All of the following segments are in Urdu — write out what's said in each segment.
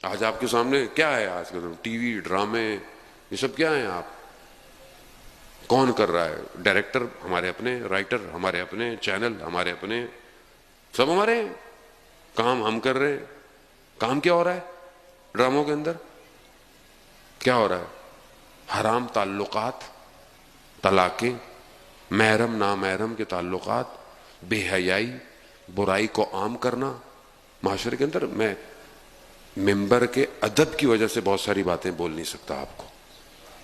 آج آپ کے سامنے کیا ہے؟ آج کل ٹی وی، ڈرامے، یہ سب کیا ہیں؟ آپ کون کر رہا ہے؟ ڈائریکٹر ہمارے اپنے، رائٹر ہمارے اپنے، چینل ہمارے اپنے، سب ہمارے ہیں، کام ہم کر رہے ہیں۔ کام کیا ہو رہا ہے ڈراموں کے اندر؟ کیا ہو رہا ہے؟ حرام تعلقات، طلاقیں، محرم نامحرم کے تعلقات، بے حیائی، برائی کو عام کرنا معاشرے کے اندر۔ میں ممبر کے ادب کی وجہ سے بہت ساری باتیں بول نہیں سکتا آپ کو،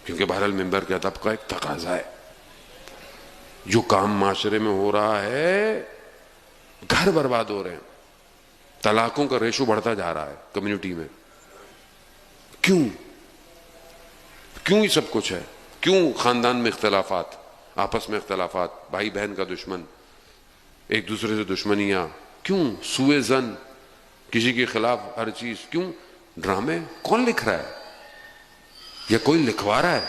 کیونکہ بہرحال ممبر کے ادب کا ایک تقاضا ہے۔ جو کام معاشرے میں ہو رہا ہے، گھر برباد ہو رہے ہیں، طلاقوں کا ریشو بڑھتا جا رہا ہے کمیونٹی میں۔ کیوں یہ سب کچھ ہے؟ کیوں خاندان میں اختلافات، آپس میں اختلافات، بھائی بہن کا دشمن، ایک دوسرے سے دشمنیاں، کیوں سوء ظن، کسی کے خلاف ہر چیز؟ کیوں؟ ڈرامے کون لکھ رہا ہے؟ یا کوئی لکھوا رہا ہے؟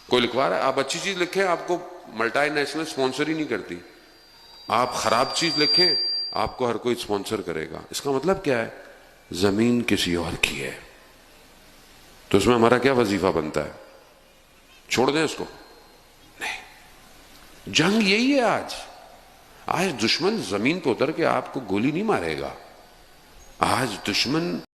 کوئی لکھوا رہا ہے؟ آپ اچھی چیز لکھیں، آپ کو ملٹی نیشنل سپانسر ہی نہیں کرتی۔ آپ خراب چیز لکھیں، آپ کو ہر کوئی سپانسر کرے گا۔ اس کا مطلب کیا ہے؟ زمین کسی اور کی ہے، تو اس میں ہمارا کیا وظیفہ بنتا ہے؟ چھوڑ دیں اس کو؟ نہیں، جنگ یہی ہے آج دشمن زمین پہ اتر کے آپ کو گولی نہیں مارے گا۔ آج دشمن